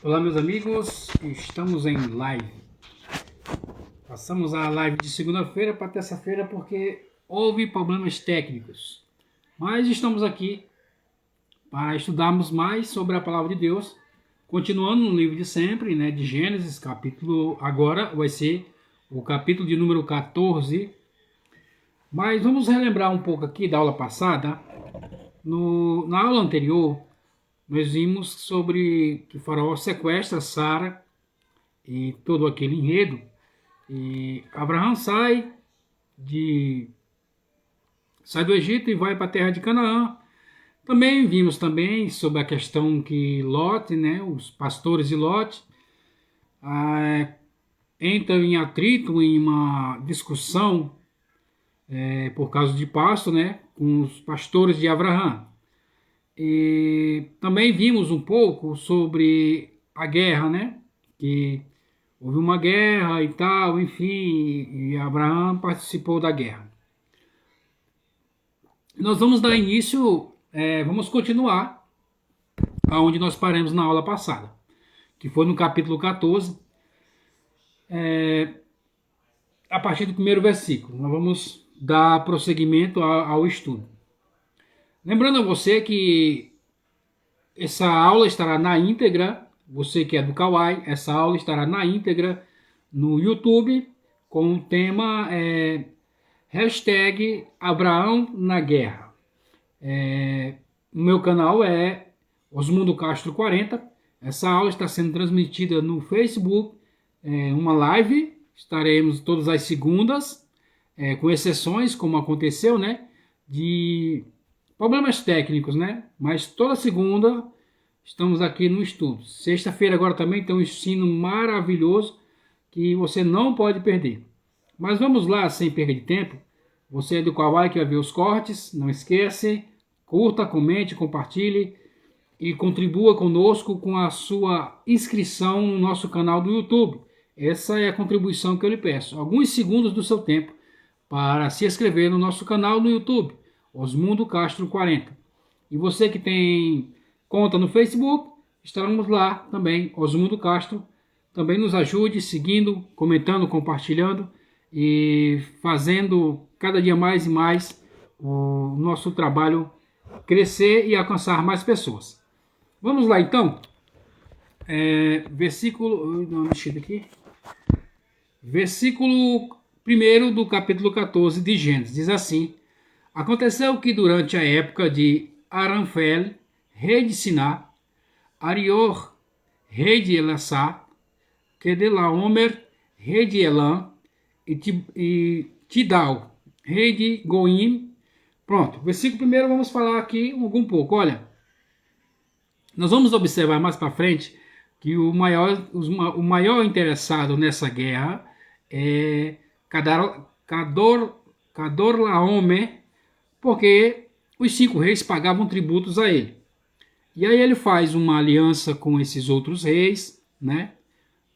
Olá, meus amigos, estamos em live. Passamos a live de segunda-feira para terça-feira porque houve problemas técnicos. Mas estamos aqui para estudarmos mais sobre a palavra de Deus, continuando no livro de sempre, de Gênesis, capítulo. Agora vai ser o capítulo de número 14. Mas vamos relembrar um pouco aqui da aula passada. Na aula anterior, nós vimos sobre que Faraó sequestra Sara e todo aquele enredo. E Abraão sai do Egito e vai para a terra de Canaã. Também vimos sobre a questão que Lot, os pastores de Lot, entram em atrito, em uma discussão por causa de pasto, com os pastores de Abraão. E também vimos um pouco sobre a guerra, que houve uma guerra e tal, enfim, e Abraão participou da guerra. Nós vamos dar início, vamos continuar aonde nós paramos na aula passada, que foi no capítulo 14, a partir do primeiro versículo. Nós vamos dar prosseguimento ao estudo. Lembrando a você que essa aula estará na íntegra, você que é do Kawai, essa aula estará na íntegra no YouTube, com o tema hashtag Abraão na Guerra. O meu canal é Osmundo Castro 40. Essa aula está sendo transmitida no Facebook, uma live. Estaremos todas as segundas, com exceções, como aconteceu, de problemas técnicos, mas toda segunda estamos aqui no estudo. Sexta-feira agora também tem um ensino maravilhoso que você não pode perder. Mas vamos lá, sem perda de tempo. Você é do Kawai que vai ver os cortes, não esquece, curta, comente, compartilhe e contribua conosco com a sua inscrição no nosso canal do YouTube. Essa é a contribuição que eu lhe peço. Alguns segundos do seu tempo para se inscrever no nosso canal no YouTube. Osmundo Castro 40. E você que tem conta no Facebook, estaremos lá também, Osmundo Castro. Também nos ajude seguindo, comentando, compartilhando e fazendo cada dia mais e mais o nosso trabalho crescer e alcançar mais pessoas. Vamos lá então. Versículo 1 do capítulo 14 de Gênesis. Diz assim: Aconteceu que durante a época de Aramfel, rei de Siná, Arior, rei de Elassá, Kedelaomer, rei de Elã, e Tidal, rei de Goim. Pronto, versículo 1 vamos falar aqui um pouco. Olha, nós vamos observar mais para frente que o maior interessado nessa guerra é Cadorlaomer, porque os 5 reis pagavam tributos a ele. E aí ele faz uma aliança com esses outros reis,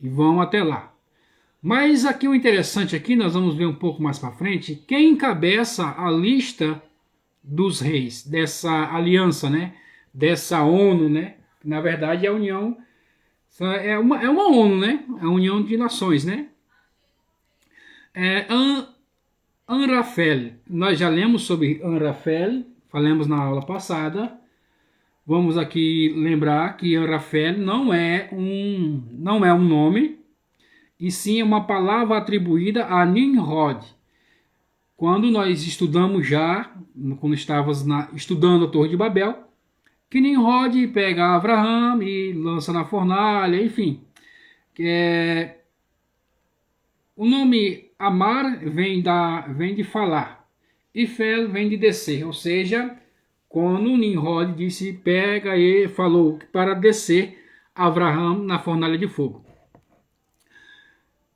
e vão até lá. Mas aqui o interessante aqui, nós vamos ver um pouco mais para frente, quem encabeça a lista dos reis, dessa aliança, dessa ONU, que na verdade é a União, é uma ONU, a União de Nações, Anrafel. Nós já lemos sobre Anrafel, falamos na aula passada. Vamos aqui lembrar que Anrafel não é um nome, e sim uma palavra atribuída a Nimrod. Quando nós estudamos quando estávamos estudando a Torre de Babel, que Nimrod pega Abraão e lança na fornalha, enfim. O nome Amar vem de falar, e Fel vem de descer, ou seja, quando Nimrod disse, pega e falou para descer Abraão na fornalha de fogo.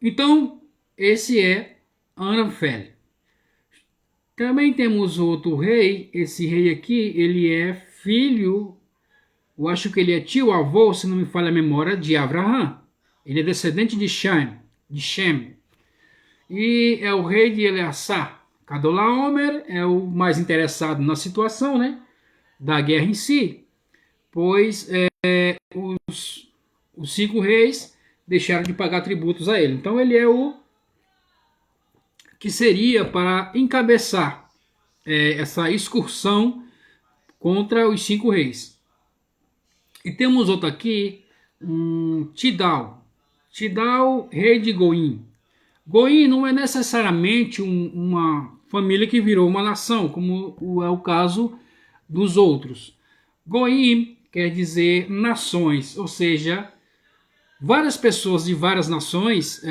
Então, esse é Anrafel. Também temos outro rei. Esse rei aqui, ele é filho, eu acho que ele é tio-avô, se não me falha a memória, de Abraão. Ele é descendente de Shem. E é o rei de Eleazar. Cadorlaomer é o mais interessado na situação, da guerra em si, pois os 5 reis deixaram de pagar tributos a ele. Então ele é o que seria para encabeçar essa excursão contra os 5 reis. E temos outro aqui, Tidal. Tidal, rei de Goim. Goim não é necessariamente uma família que virou uma nação, como é o caso dos outros. Goim quer dizer nações, ou seja, várias pessoas de várias nações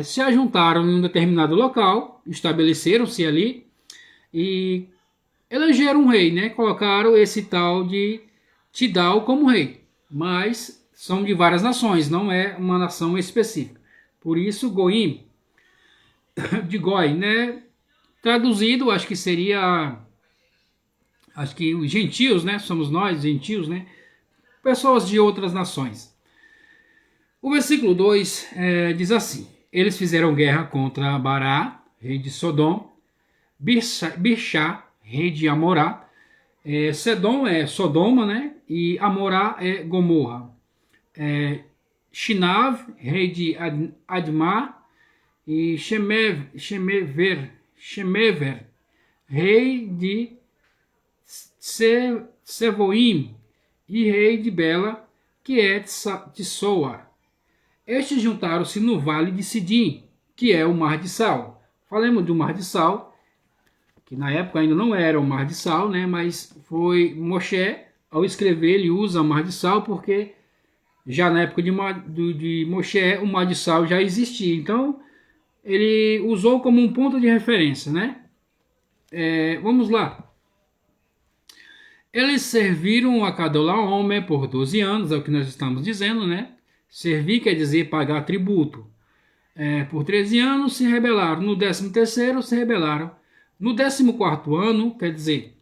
se ajuntaram em um determinado local, estabeleceram-se ali e elegeram um rei, né? Colocaram esse tal de Tidal como rei, mas são de várias nações, não é uma nação específica. Por isso, Goim, de Goi, né? Traduzido, acho que seria, acho que os gentios, né? Somos nós, gentios, né? Pessoas de outras nações. O versículo 2 diz assim: eles fizeram guerra contra Bará, rei de Sodom, Birchá, rei de Amorá. Sedom é Sodoma, né? E Amorá é Gomorra. Shinav, rei de Admá, e Shemever, rei de Sevoim, e rei de Bela, que é de Soar. Estes juntaram-se no vale de Sidim, que é o Mar de Sal. Falemos do Mar de Sal, que na época ainda não era o Mar de Sal, né? Mas foi Moshe, ao escrever, ele usa o Mar de Sal, porque já na época de Moshe, o Mar de Sal já existia. Então, ele usou como um ponto de referência, né? Vamos lá. Eles serviram a Cadorlaomer por 12 anos, é o que nós estamos dizendo, né? Servir quer dizer pagar tributo. Por 13 anos se rebelaram. No 13º se rebelaram. No 14º ano, quer dizer,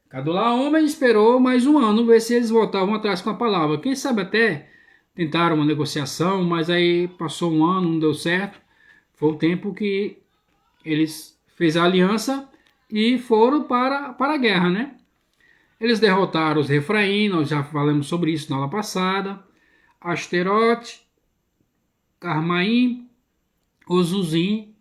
Cadorlaomer esperou mais um ano, ver se eles voltavam atrás com a palavra. Quem sabe até tentaram uma negociação, mas aí passou um ano, não deu certo. Foi o tempo que eles fez a aliança e foram para a guerra, né? Eles derrotaram os Refraim, nós já falamos sobre isso na aula passada. Asterote, Carmaim, Ozuzim,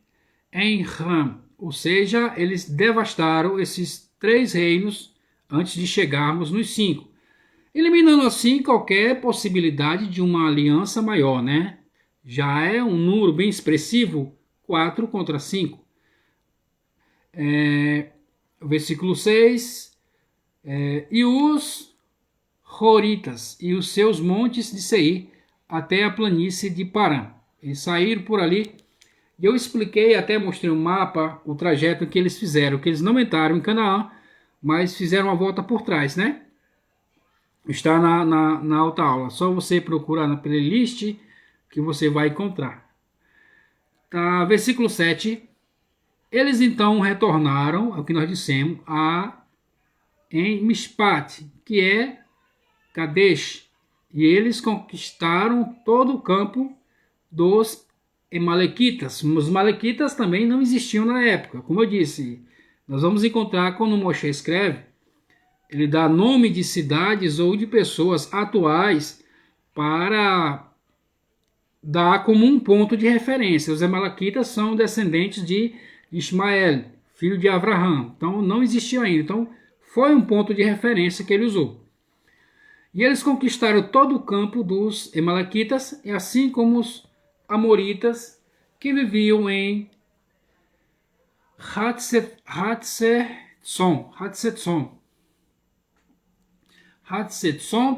Enram. Ou seja, eles devastaram esses 3 reinos antes de chegarmos nos 5. Eliminando assim qualquer possibilidade de uma aliança maior, né? Já é um número bem expressivo, 4 contra 5. Versículo 6. E os Horitas e os seus montes de Seir até a planície de Parã. Eles saíram por ali. E eu expliquei, até mostrei um mapa, o trajeto que eles fizeram, que eles não entraram em Canaã, mas fizeram uma volta por trás, né? Está na alta aula. Só você procurar na playlist que você vai encontrar. Tá, versículo 7. Eles então retornaram, é o que nós dissemos, em Mishpat, que é Kadesh, e eles conquistaram todo o campo dos Amalequitas. Os Amalequitas também não existiam na época. Como eu disse, nós vamos encontrar quando Moshe escreve, ele dá nome de cidades ou de pessoas atuais para dar como um ponto de referência. Os Amalequitas são descendentes de Ismael, filho de Abraão. Então não existia ainda. Então foi um ponto de referência que ele usou. E eles conquistaram todo o campo dos Amalequitas, assim como os Amoritas que viviam em Hatzetson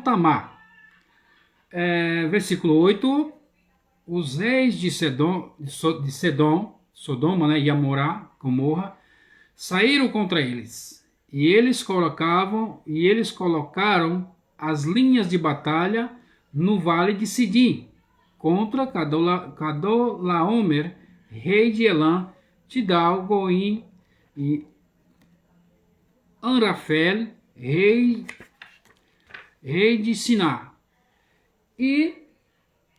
Tamar. Versículo 8. Os reis de Sodoma, né, e Amorá, Gomorra, saíram contra eles. E eles colocaram as linhas de batalha no vale de Sidim, contra Cadorlaomer, rei de Elã, Tidal, Goim e Anrafel, rei de Siná, e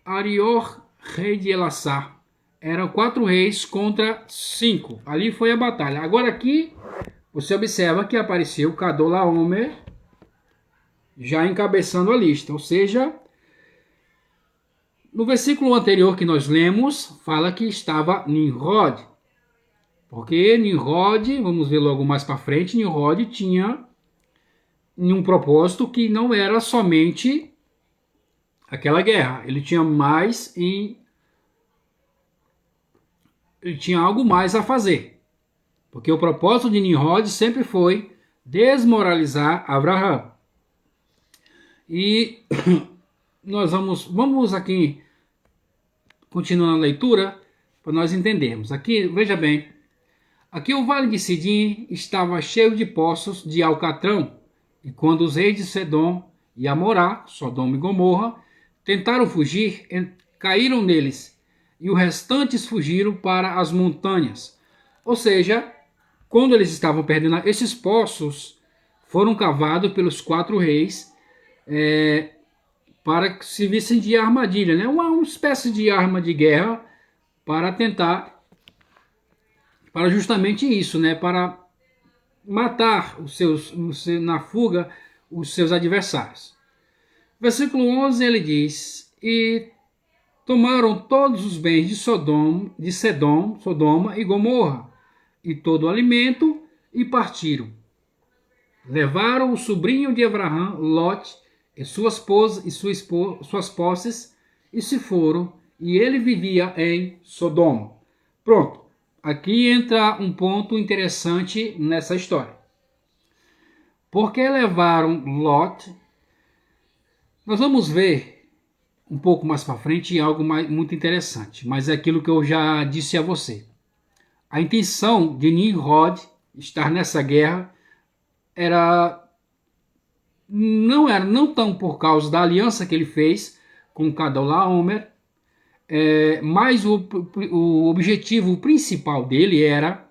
Arior, rei de Elassar. Eram 4 reis contra 5. Ali foi a batalha. Agora aqui você observa que apareceu Cadorlaomer já encabeçando a lista, ou seja, No versículo anterior que nós lemos, fala que estava Nimrod. Porque Nimrod, vamos ver logo mais para frente, Nimrod tinha um propósito que não era somente aquela guerra. Ele tinha ele tinha algo mais a fazer. Porque o propósito de Nimrod sempre foi desmoralizar Abraão. E nós vamos aqui continuando a leitura para nós entendermos. Aqui, veja bem, aqui o vale de Sidim estava cheio de poços de alcatrão, e quando os reis de Sedom e Amorá, Sodoma e Gomorra, tentaram fugir, caíram neles, e os restantes fugiram para as montanhas. Ou seja, quando eles estavam perdendo, esses poços foram cavados pelos 4 reis, para que servissem de armadilha, né? Uma espécie de arma de guerra para tentar, para justamente isso, né? Para matar na fuga os seus adversários. Versículo 11 ele diz: e tomaram todos os bens de Sodoma e Gomorra, e todo o alimento, e partiram. Levaram o sobrinho de Abraão, Lot, e sua esposa e suas posses, e se foram, e ele vivia em Sodoma. Pronto, aqui entra um ponto interessante nessa história. Porque levaram Lot? Nós vamos ver um pouco mais para frente algo muito interessante, mas é aquilo que eu já disse a você. A intenção de Nimrod estar nessa guerra não tão por causa da aliança que ele fez com Cadorlaomer, mas o objetivo principal dele era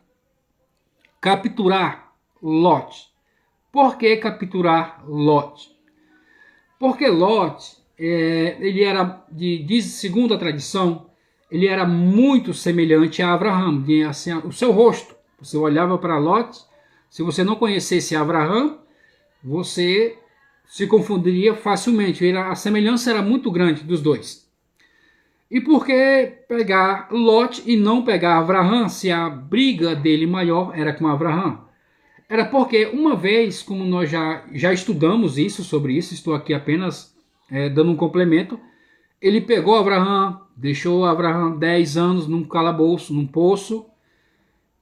capturar Lot. Por que capturar Lot? Porque Lot, ele era, segundo a tradição, ele era muito semelhante a Abraão, assim, o seu rosto. Você olhava para Lot, se você não conhecesse Abraão, você se confundiria facilmente. A semelhança era muito grande dos dois. E por que pegar Lot e não pegar Abraão, se a briga dele maior era com Abraão? Era porque uma vez, como nós já estudamos sobre isso, estou aqui apenas dando um complemento, ele pegou Abraão, deixou Abraão 10 anos num calabouço, num poço,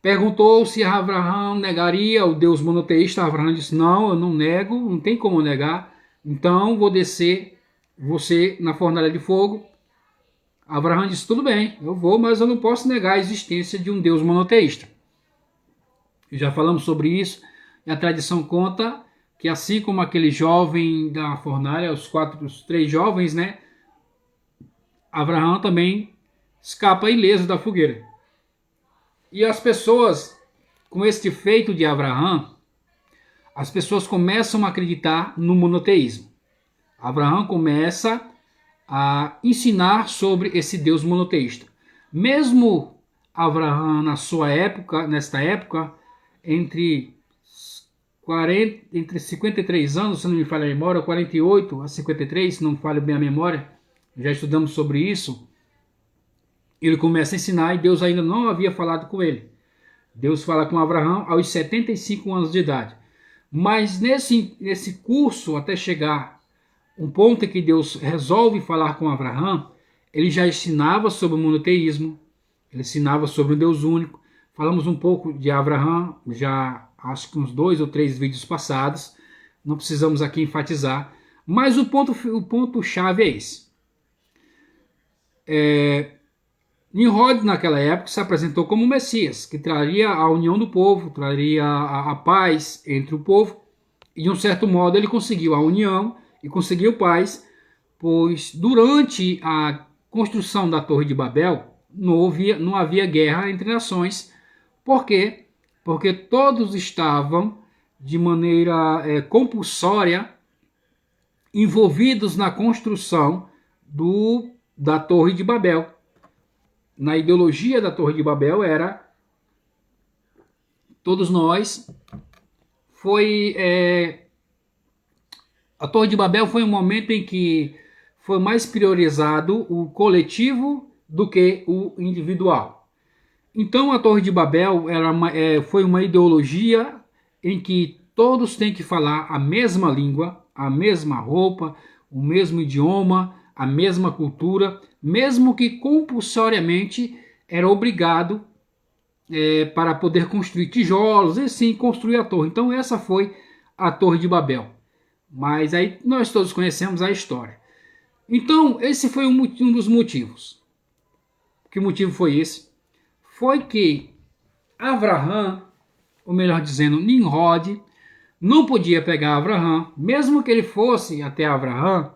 perguntou se Abraão negaria o Deus monoteísta. Abraão disse: não, eu não nego, não tem como negar, então vou descer você na fornalha de fogo. Abraão disse: tudo bem, eu vou, mas eu não posso negar a existência de um Deus monoteísta. Já falamos sobre isso, e a tradição conta que assim como aquele jovem da fornalha, os 3 jovens, né, Abraão também escapa ileso da fogueira. E as pessoas, com este feito de Abraão, as pessoas começam a acreditar no monoteísmo. Abraão começa a ensinar sobre esse Deus monoteísta. Mesmo Abraão, nesta época, entre 53 anos, se não me falha a memória, 48 a 53, se não me falha bem a memória, já estudamos sobre isso, ele começa a ensinar e Deus ainda não havia falado com ele. Deus fala com Abraão aos 75 anos de idade. Mas nesse curso, até chegar um ponto em que Deus resolve falar com Abraão, ele já ensinava sobre o monoteísmo, ele ensinava sobre o Deus único. Falamos um pouco de Abraão, já acho que uns 2 ou 3 vídeos passados, não precisamos aqui enfatizar, mas o ponto-chave é esse. Nimrod, naquela época, se apresentou como Messias, que traria a união do povo, traria a paz entre o povo, e de um certo modo ele conseguiu a união e conseguiu paz, pois durante a construção da Torre de Babel não havia guerra entre nações. Por quê? Porque todos estavam de maneira compulsória envolvidos na construção da Torre de Babel. Na ideologia da Torre de Babel era todos nós. A Torre de Babel foi um momento em que foi mais priorizado o coletivo do que o individual. Então a Torre de Babel foi uma ideologia em que todos têm que falar a mesma língua, a mesma roupa, o mesmo idioma, a mesma cultura, mesmo que compulsoriamente era obrigado para poder construir tijolos e sim construir a torre. Então essa foi a Torre de Babel. Mas aí nós todos conhecemos a história. Então esse foi um dos motivos. Que motivo foi esse? Foi que Avraham, ou melhor dizendo, Nimrod, não podia pegar Avraham, mesmo que ele fosse até Avraham,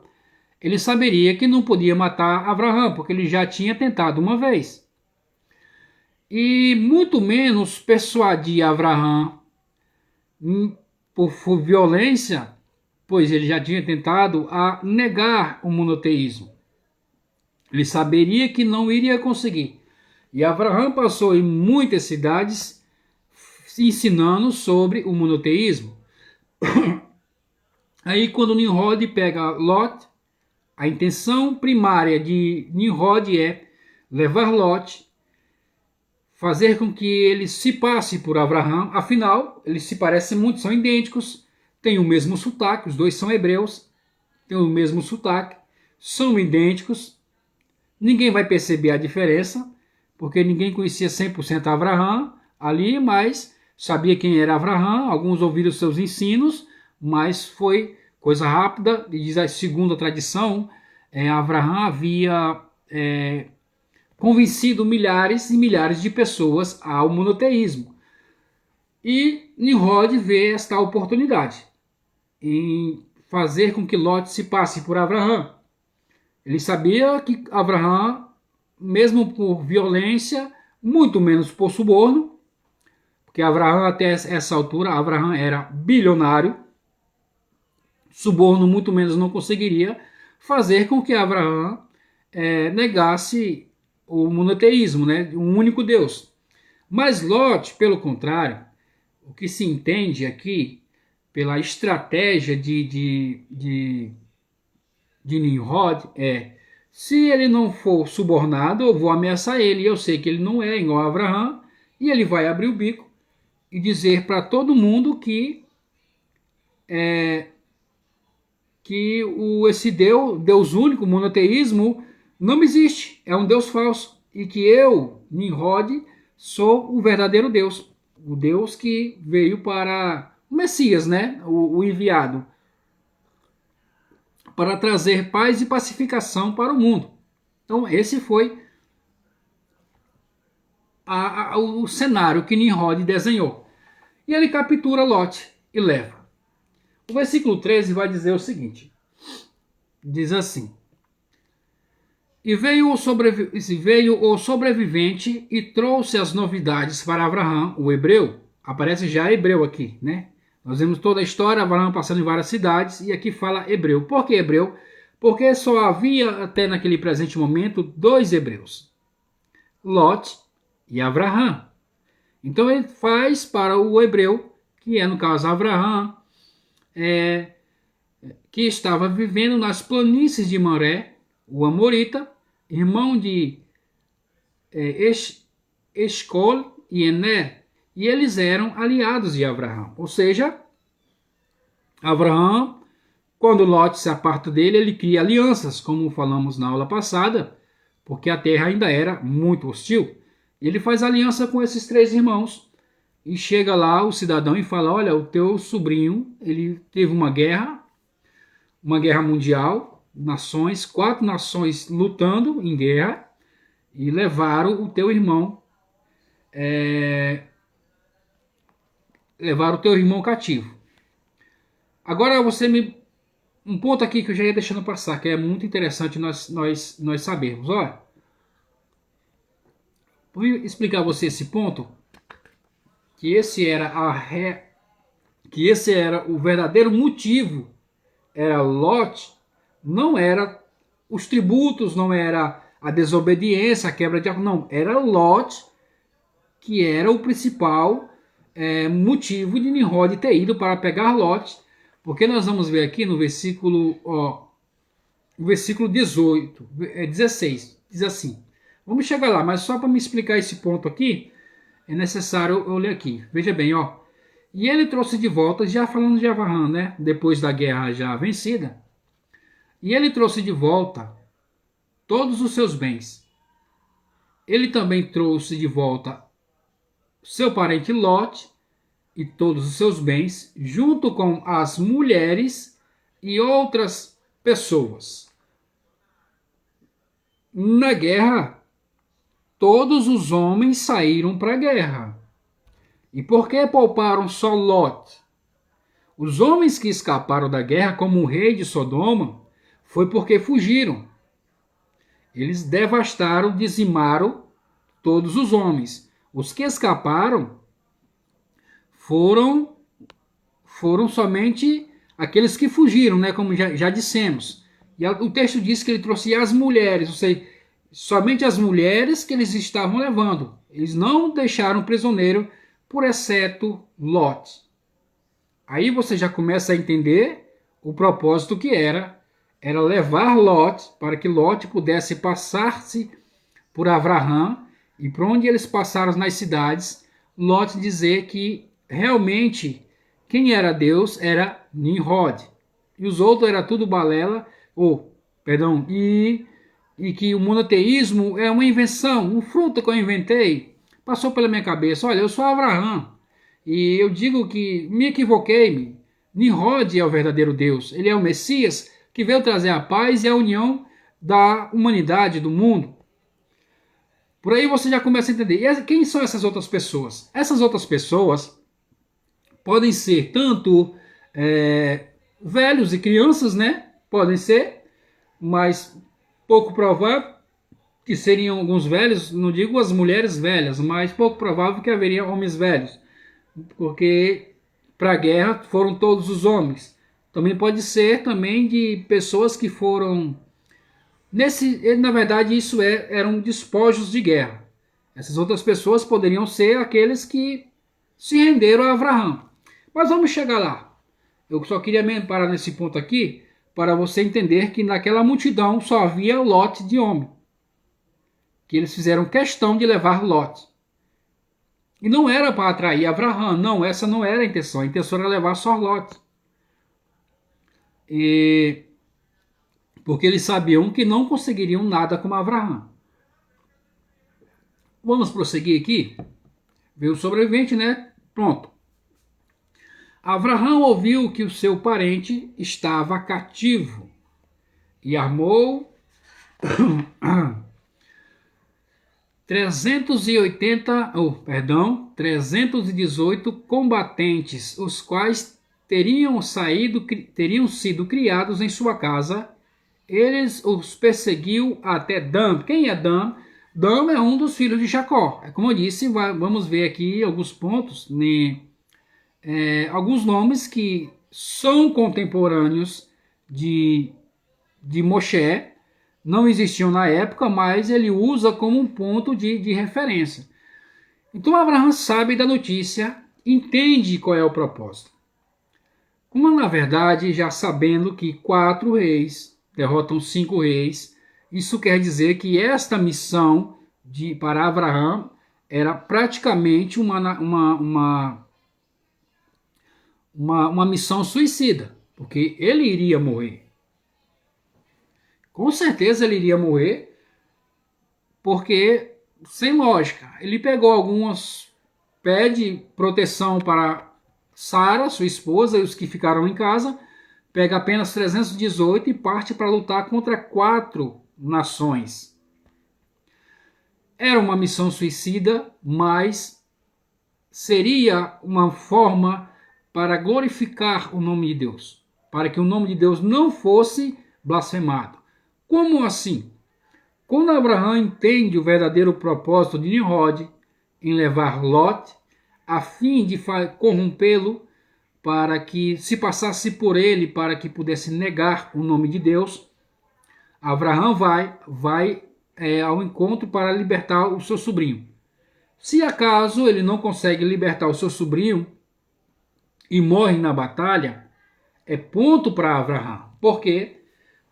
ele saberia que não podia matar Avraham, porque ele já tinha tentado uma vez. E muito menos persuadir Avraham por violência, pois ele já tinha tentado a negar o monoteísmo. Ele saberia que não iria conseguir. E Avraham passou em muitas cidades ensinando sobre o monoteísmo. Aí quando Nimrod pega Lot, a intenção primária de Nimrod é levar Lot, fazer com que ele se passe por Avraham, afinal, eles se parecem muito, são idênticos, têm o mesmo sotaque, os dois são hebreus, têm o mesmo sotaque, são idênticos, ninguém vai perceber a diferença, porque ninguém conhecia 100% Avraham ali, mas sabia quem era Avraham, alguns ouviram seus ensinos, mas foi coisa rápida, e diz a segunda tradição, Avraham havia convencido milhares e milhares de pessoas ao monoteísmo. E Nimrod vê esta oportunidade em fazer com que Lot se passe por Avraham. Ele sabia que Avraham, mesmo por violência, muito menos por suborno, porque Avraham até essa altura, Avraham era bilionário, suborno muito menos não conseguiria fazer com que Avraham negasse o monoteísmo, né, um único Deus. Mas Lot, pelo contrário, o que se entende aqui, pela estratégia de Nimrod, se ele não for subornado, eu vou ameaçar ele, eu sei que ele não é igual a Avraham, e ele vai abrir o bico e dizer para todo mundo que esse Deus único, monoteísmo, não existe, é um Deus falso, e que eu, Nimrod, sou o verdadeiro Deus, o Deus que veio para o Messias, né? o enviado, para trazer paz e pacificação para o mundo. Então esse foi o cenário que Nimrod desenhou. E ele captura Lot e leva. O versículo 13 vai dizer o seguinte, diz assim: E veio o sobrevivente e trouxe as novidades para Avraham, o hebreu. Aparece já hebreu aqui, né? Nós vemos toda a história, Avraham passando em várias cidades, e aqui fala hebreu. Por que hebreu? Porque só havia até naquele presente momento 2 hebreus, Lot e Avraham. Então ele faz para o hebreu, que é no caso Avraham, que estava vivendo nas planícies de Moré, o Amorita, irmão de Escol e Ener, e eles eram aliados de Avraham. Ou seja, Avraham, quando Lot se aparta dele, ele cria alianças, como falamos na aula passada, porque a terra ainda era muito hostil. Ele faz aliança com esses 3 irmãos, e chega lá o cidadão e fala: olha, o teu sobrinho, ele teve uma guerra mundial, 4 nações lutando em guerra, e levaram o teu irmão, cativo. Agora um ponto aqui que eu já ia deixando passar, que é muito interessante nós sabermos. Olha, vou explicar a você esse ponto, que esse era o verdadeiro motivo, era Lot, não era os tributos, não era a desobediência, a quebra de acordo, não, era Lot que era o principal motivo de Nimrod ter ido para pegar Lot, porque nós vamos ver aqui no versículo o versículo 16, diz assim. Vamos chegar lá, mas só para me explicar esse ponto aqui, é necessário eu ler aqui. Veja bem, ó. E ele trouxe de volta, já falando de Avraham, né? Depois da guerra já vencida. E ele trouxe de volta todos os seus bens. Ele também trouxe de volta seu parente Lot e todos os seus bens, junto com as mulheres e outras pessoas. Na guerra, todos os homens saíram para a guerra. E por que pouparam só Lot? Os homens que escaparam da guerra, como o rei de Sodoma, foi porque fugiram. Eles devastaram, dizimaram todos os homens. Os que escaparam foram somente aqueles que fugiram, né, como já dissemos. E o texto diz que ele trouxe as mulheres, ou seja, somente as mulheres que eles estavam levando. Eles não deixaram prisioneiro, por exceto Lot. Aí você já começa a entender o propósito que era levar Lot, para que Lot pudesse passar-se por Avraham, e por onde eles passaram nas cidades, Lot dizer que realmente quem era Deus era Nimrod, e os outros era tudo balela, e que o monoteísmo é uma invenção, um fruto que eu inventei, passou pela minha cabeça. Olha, eu sou Avraham, e eu digo que me equivoquei. Nimrod é o verdadeiro Deus, ele é o Messias que veio trazer a paz e a união da humanidade, do mundo. Por aí você já começa a entender. E quem são essas outras pessoas? Essas outras pessoas podem ser tanto velhos e crianças, né? Podem ser, mas pouco provável que seriam alguns velhos, não digo as mulheres velhas, mas pouco provável que haveria homens velhos, porque para a guerra foram todos os homens. Também pode ser também de pessoas que foram... na verdade, isso eram despojos de guerra. Essas outras pessoas poderiam ser aqueles que se renderam a Avraham. Mas vamos chegar lá. Eu só queria mesmo parar nesse ponto aqui, para você entender que naquela multidão só havia Lot de homem. Que eles fizeram questão de levar Lot. E não era para atrair Avraham, não, essa não era a intenção. A intenção era levar só Lot. Porque eles sabiam que não conseguiriam nada com Avraham. Vamos prosseguir aqui. Veio o sobrevivente, né? Pronto. Avraham ouviu que o seu parente estava cativo e armou 318 combatentes, os quais teriam sido criados em sua casa. Eles os perseguiu até Dan. Quem é Dan? Dan é um dos filhos de Jacó. Como eu disse, vamos ver aqui alguns pontos, alguns nomes que são contemporâneos de Moshe, não existiam na época, mas ele usa como um ponto de referência. Então Avraham sabe da notícia, entende qual é o propósito. Como na verdade, já sabendo que 4 reis derrotam 5 reis, isso quer dizer que esta missão para Avraham era praticamente uma missão suicida, porque ele iria morrer. Com certeza ele iria morrer, porque, sem lógica, ele pegou pede proteção para Sara, sua esposa, e os que ficaram em casa, pega apenas 318 e parte para lutar contra 4 nações. Era uma missão suicida, mas seria uma forma para glorificar o nome de Deus, para que o nome de Deus não fosse blasfemado. Como assim? Quando Avraham entende o verdadeiro propósito de Nimrod em levar Lot, a fim de corrompê-lo, para que se passasse por ele, para que pudesse negar o nome de Deus, Avraham vai ao encontro para libertar o seu sobrinho. Se acaso ele não consegue libertar o seu sobrinho e morre na batalha, é ponto para Avraham. Por quê?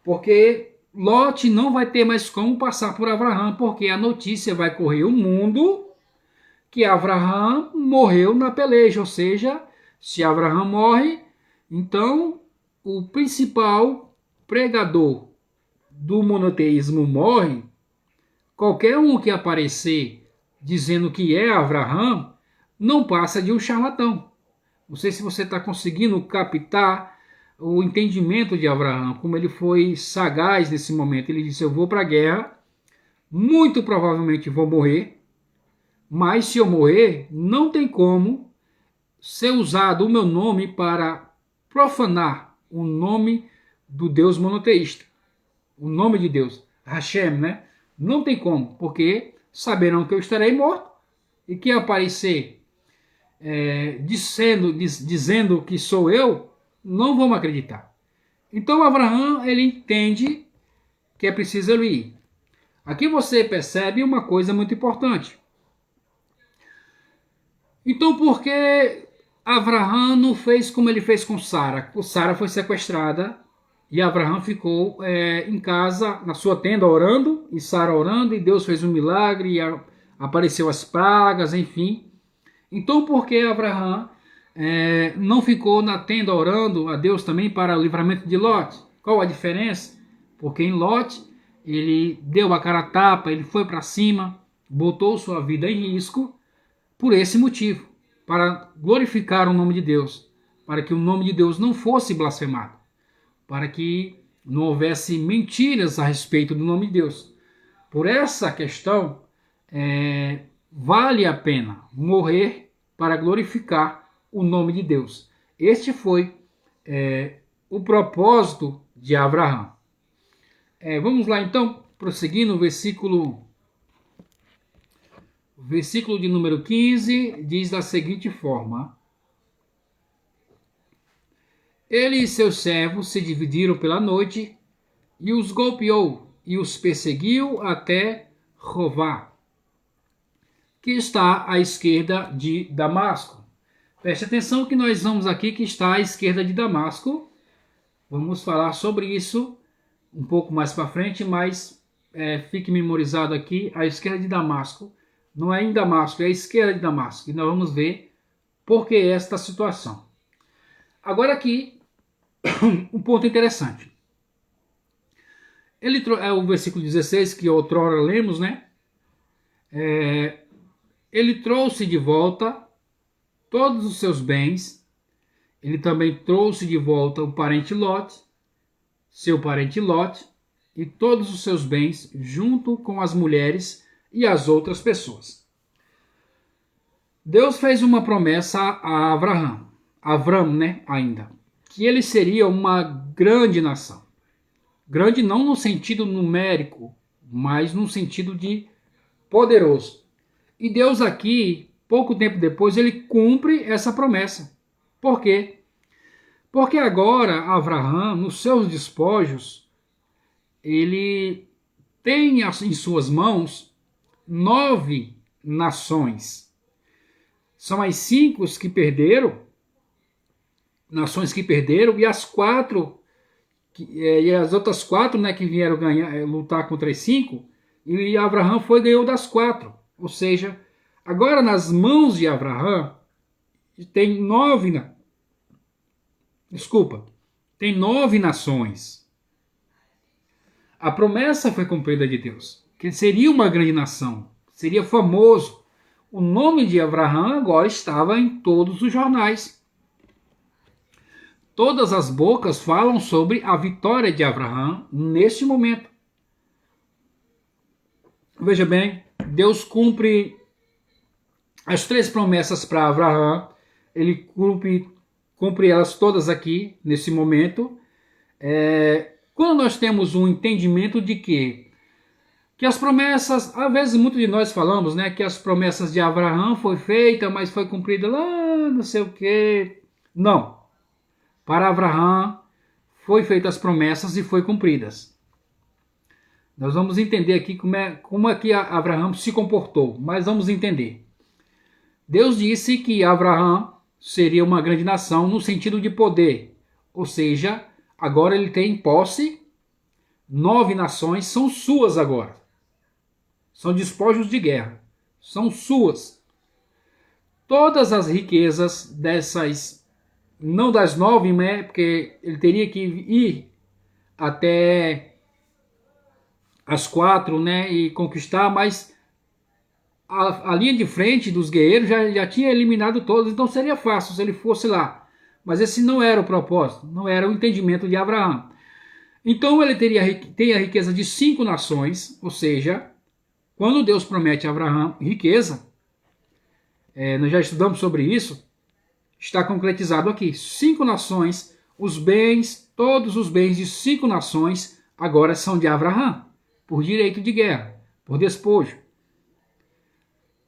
Porque Lot não vai ter mais como passar por Abraão, porque a notícia vai correr o mundo que Abraão morreu na peleja, ou seja, se Abraão morre, então o principal pregador do monoteísmo morre. Qualquer um que aparecer dizendo que é Abraão não passa de um charlatão. Não sei se você está conseguindo captar o entendimento de Abraão, como ele foi sagaz nesse momento. Ele disse: eu vou para a guerra, muito provavelmente vou morrer, mas se eu morrer, não tem como ser usado o meu nome para profanar o nome do Deus monoteísta, o nome de Deus, Hashem, né? Não tem como, porque saberão que eu estarei morto, e quem aparecer dizendo que sou eu, não vão acreditar. Então Abraão, ele entende que é preciso ele ir. Aqui você percebe uma coisa muito importante. Então por que Abraão não fez como ele fez com Sara? Sara foi sequestrada e Abraão ficou em casa, na sua tenda, orando, e Sara orando, e Deus fez um milagre, e apareceu as pragas, enfim. Então por que Abraão não ficou na tenda orando a Deus também para o livramento de Lot? Qual a diferença? Porque em Lot ele deu a cara a tapa, ele foi para cima, botou sua vida em risco por esse motivo, para glorificar o nome de Deus, para que o nome de Deus não fosse blasfemado, para que não houvesse mentiras a respeito do nome de Deus. Por essa questão, vale a pena morrer para glorificar o nome de Deus. Este foi o propósito de Abraão. Vamos lá então, prosseguir no versículo de número 15, diz da seguinte forma: ele e seus servos se dividiram pela noite, e os golpeou, e os perseguiu até Rová, que está à esquerda de Damasco. Preste atenção que nós vamos aqui que está à esquerda de Damasco. Vamos falar sobre isso um pouco mais para frente, mas fique memorizado aqui, à esquerda de Damasco. Não é em Damasco, é à esquerda de Damasco. E nós vamos ver por que esta situação. Agora aqui, um ponto interessante. É o versículo 16 que outrora lemos, né? Ele trouxe de volta todos os seus bens. Ele também trouxe de volta o parente Lot, seu parente Lot, e todos os seus bens, junto com as mulheres e as outras pessoas. Deus fez uma promessa a Avram, né, ainda, que ele seria uma grande nação. Grande não no sentido numérico, mas no sentido de poderoso. E Deus aqui, pouco tempo depois, ele cumpre essa promessa. Por quê? Porque agora Abraão, nos seus despojos, ele tem em suas mãos 9 nações. São as 5 que perderam, nações que perderam, e as 4 e as outras 4, né, que vieram lutar contra as 5, e Abraão ganhou das 4. Ou seja, agora nas mãos de Abraão tem 9 nações. A promessa foi cumprida de Deus, que ele seria uma grande nação, seria famoso. O nome de Abraão agora estava em todos os jornais. Todas as bocas falam sobre a vitória de Abraão neste momento. Veja bem, Deus cumpre as 3 promessas para Abraão. Ele cumpre elas todas aqui, nesse momento. Quando nós temos um entendimento de que as promessas, às vezes muitos de nós falamos, né, que as promessas de Abraão foi feita, mas foi cumprida lá, não sei o quê. Não. Para Abraão foi feitas as promessas e foi cumpridas. Nós vamos entender aqui como é que Abraão se comportou, mas vamos entender. Deus disse que Abraão seria uma grande nação no sentido de poder, ou seja, agora ele tem posse 9 nações são suas agora. São despojos de guerra. São suas. Todas as riquezas dessas, não das 9, né, porque ele teria que ir até as 4, né, e conquistar, mas a linha de frente dos guerreiros já tinha eliminado todos, então seria fácil se ele fosse lá. Mas esse não era o propósito, não era o entendimento de Abraão. Então ele tem a riqueza de 5 nações, ou seja, quando Deus promete a Abraão riqueza, nós já estudamos sobre isso, está concretizado aqui. 5 nações, os bens, todos os bens de 5 nações agora são de Abraão, por direito de guerra, por despojo.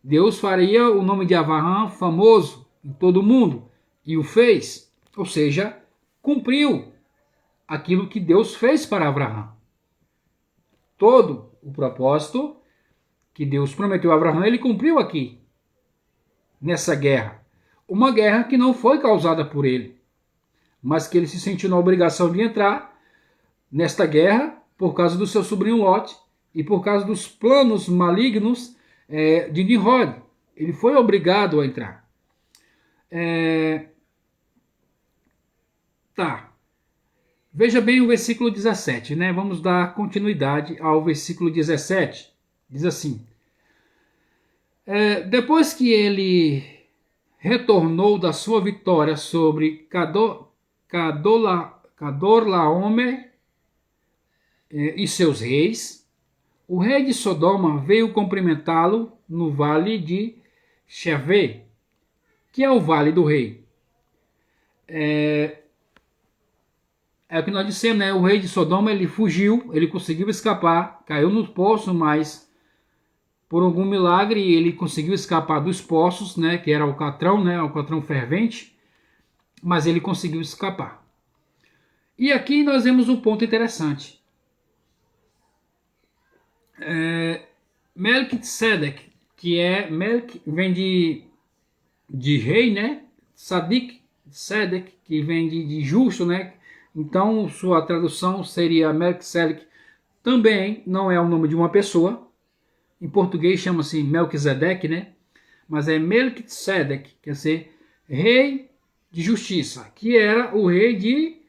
Deus faria o nome de Abraão famoso em todo o mundo, e o fez, ou seja, cumpriu aquilo que Deus fez para Abraão. Todo o propósito que Deus prometeu a Abraão, ele cumpriu aqui, nessa guerra. Uma guerra que não foi causada por ele, mas que ele se sentiu na obrigação de entrar nesta guerra por causa do seu sobrinho Lot e por causa dos planos malignos de Nimrod. Ele foi obrigado a entrar. Veja bem o versículo 17, né? Vamos dar continuidade ao versículo 17. Diz assim: depois que ele retornou da sua vitória sobre Cadorlaomer e seus reis, o rei de Sodoma veio cumprimentá-lo no vale de Shaveh, que é o vale do rei. É o que nós dissemos, né? O rei de Sodoma, ele fugiu, ele conseguiu escapar, caiu no poço, mas por algum milagre ele conseguiu escapar dos poços, né? Que era o alcatrão, né? O alcatrão fervente, mas ele conseguiu escapar. E aqui nós vemos um ponto interessante. Melquisedeque, que é Melk, vem de rei, né? Sadik, Sedek, que vem de justo, né? Então sua tradução seria Melquisedeque. Também não é o nome de uma pessoa. Em português chama-se Melquisedeque, né? Mas é Melquisedeque, quer dizer rei de justiça, que era o rei de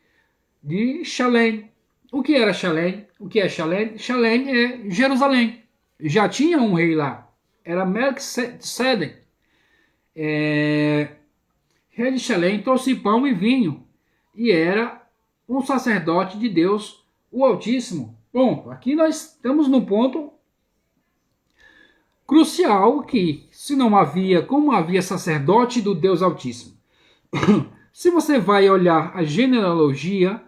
Shalem. O que era Shalem? O que é Shalem? Shalem é Jerusalém. Já tinha um rei lá. Era Melquisedeque. Rei de Shalem trouxe pão e vinho. E era um sacerdote de Deus, o Altíssimo. Bom, aqui nós estamos num ponto crucial que, se não havia, como havia sacerdote do Deus Altíssimo. Se você vai olhar a genealogia,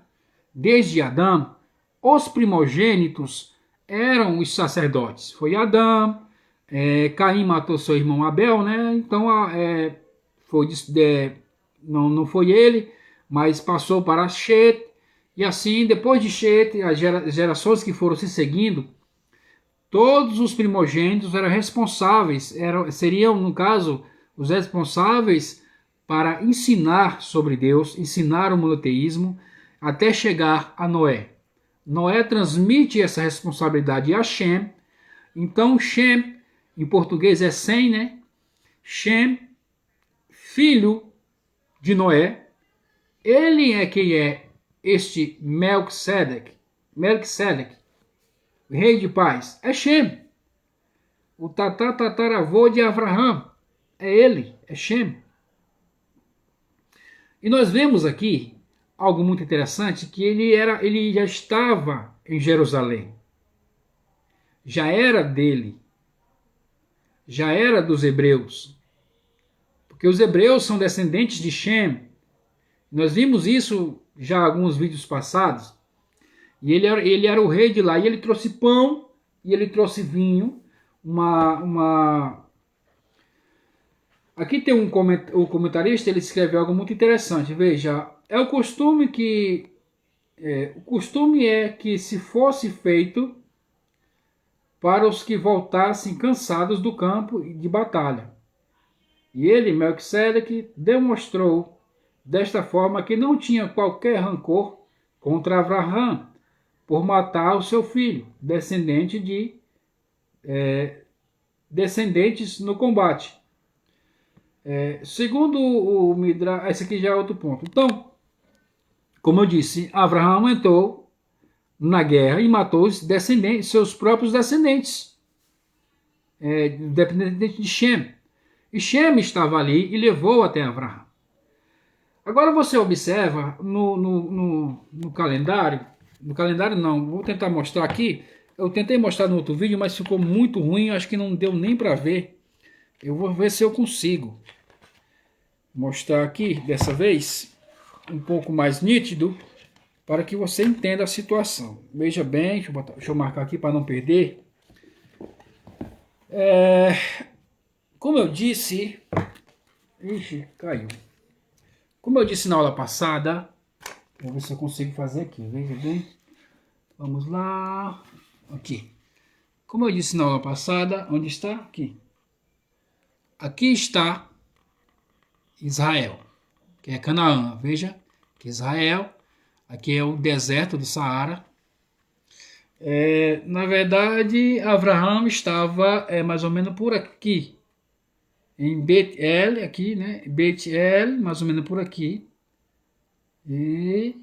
desde Adão, os primogênitos eram os sacerdotes. Foi Adão, Caim matou seu irmão Abel, né? Então não foi ele, mas passou para Shet, e assim, depois de Shet, as gerações que foram se seguindo, todos os primogênitos eram responsáveis, seriam, no caso, os responsáveis para ensinar sobre Deus, ensinar o monoteísmo, até chegar a Noé. Noé transmite essa responsabilidade a Shem. Então, Shem, em português é Sem, né? Shem, filho de Noé, ele é quem é este Melquisedeque, rei de paz, é Shem. O tataravô de Abraão, é ele, é Shem. E nós vemos aqui algo muito interessante, que ele já estava em Jerusalém. Já era dele. Já era dos hebreus. Porque os hebreus são descendentes de Shem. Nós vimos isso já em alguns vídeos passados. E ele era o rei de lá. E ele trouxe pão e ele trouxe vinho. Aqui tem o comentarista, ele escreveu algo muito interessante. Veja, o costume é que se fosse feito para os que voltassem cansados do campo de batalha. E ele, Melquisedeque, demonstrou desta forma que não tinha qualquer rancor contra Abraão, por matar o seu filho, descendentes no combate. Segundo o Midrash, esse aqui já é outro ponto. Então, como eu disse, Abraão entrou na guerra e matou os descendentes, seus próprios descendentes, descendentes de Shem. E Shem estava ali e levou até Abraão. Agora você observa no calendário, no calendário não, vou tentar mostrar aqui. Eu tentei mostrar no outro vídeo, mas ficou muito ruim, acho que não deu nem para ver. Eu vou ver se eu consigo mostrar aqui, dessa vez, um pouco mais nítido, para que você entenda a situação. Veja bem, deixa eu marcar aqui para não perder. Como eu disse... Ixi, caiu. Como eu disse na aula passada, vou ver se eu consigo fazer aqui, veja bem. Vamos lá. Aqui. Como eu disse na aula passada, onde está? Aqui. Aqui está Israel, que é Canaã. Veja que Israel, aqui é o deserto do Saara. Na verdade, Abraão estava mais ou menos por aqui. Em Bet-El, aqui, né? Bet-El, mais ou menos por aqui. E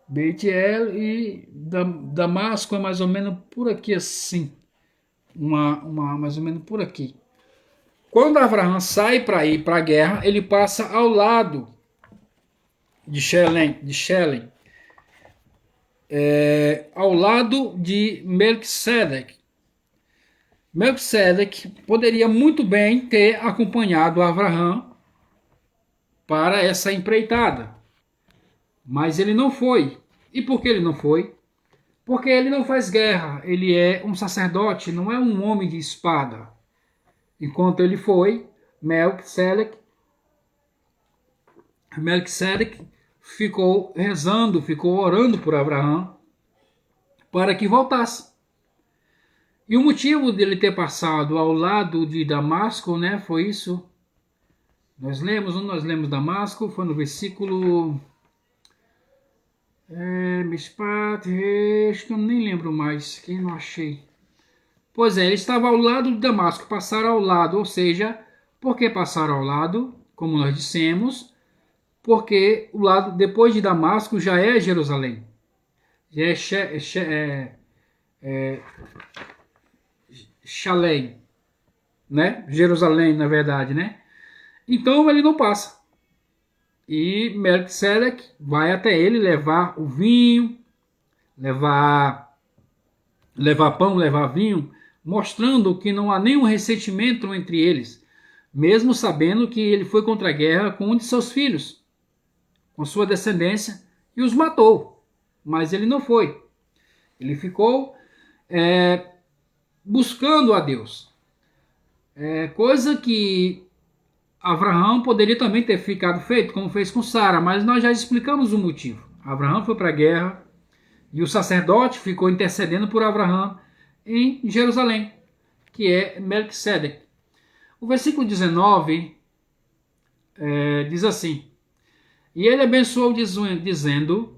Bet-El e Damasco é mais ou menos por aqui assim. Mais ou menos por aqui. Quando Abraão sai para ir para a guerra, ele passa ao lado de Shelem, ao lado de Melquisedeque. Melquisedeque poderia muito bem ter acompanhado Abraão para essa empreitada, mas ele não foi. E por que ele não foi? Porque ele não faz guerra, ele é um sacerdote, não é um homem de espada. Enquanto ele foi, Melquisedeque ficou rezando, ficou orando por Abraão para que voltasse. E o motivo dele ter passado ao lado de Damasco, né, foi isso. Nós lemos Damasco, foi no versículo... acho que eu nem lembro mais, que não achei. Pois é, ele estava ao lado de Damasco, passaram ao lado, ou seja, por que passaram ao lado? Como nós dissemos, porque o lado depois de Damasco já é Jerusalém. Já é Shalem, né? Jerusalém, na verdade, né? Então ele não passa. E Melquisedeque vai até ele levar o vinho, levar pão, levar vinho, mostrando que não há nenhum ressentimento entre eles, mesmo sabendo que ele foi contra a guerra com um de seus filhos, com sua descendência, e os matou. Mas ele não foi. Ele ficou buscando a Deus. Coisa que Abraão poderia também ter ficado feito, como fez com Sara, mas nós já explicamos o motivo. Abraão foi para a guerra e o sacerdote ficou intercedendo por Abraão em Jerusalém, que é Melquisedeque. O versículo 19 diz assim: E ele abençoou dizendo: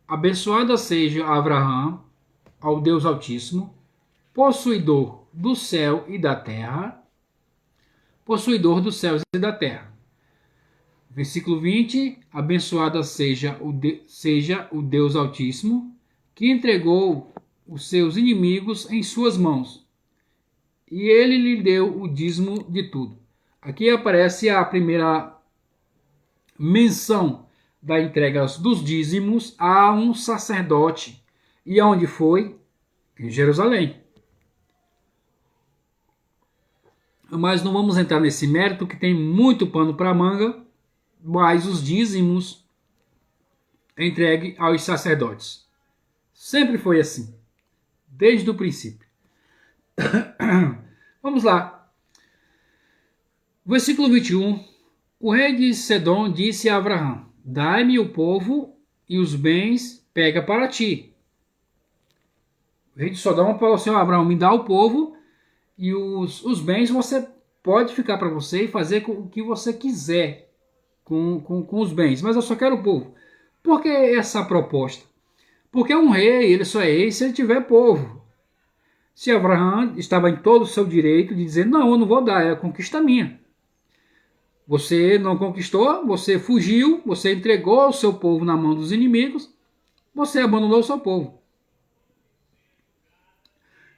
Abençoado seja Abraão ao Deus Altíssimo, possuidor do céu e da terra, possuidor dos céus e da terra. Versículo 20, abençoado seja o Deus Altíssimo, que entregou os seus inimigos em suas mãos, e ele lhe deu o dízimo de tudo. Aqui aparece a primeira menção da entrega dos dízimos a um sacerdote. E aonde foi? Em Jerusalém. Mas não vamos entrar nesse mérito, que tem muito pano para manga, mas os dízimos entregue aos sacerdotes. Sempre foi assim, desde o princípio. Vamos lá. Versículo 21. O rei de Sedom disse a Abraão: Dai-me o povo e os bens, pega para ti. O rei de Sodoma falou assim: Abraão, me dá o povo e os bens você pode ficar para você e fazer o que você quiser com os bens, mas eu só quero o povo. Por que essa proposta? Porque um rei, ele só é rei se ele tiver povo. Se Abraão estava em todo o seu direito de dizer, não, eu não vou dar, é a conquista minha. Você não conquistou, você fugiu, você entregou o seu povo na mão dos inimigos, você abandonou o seu povo.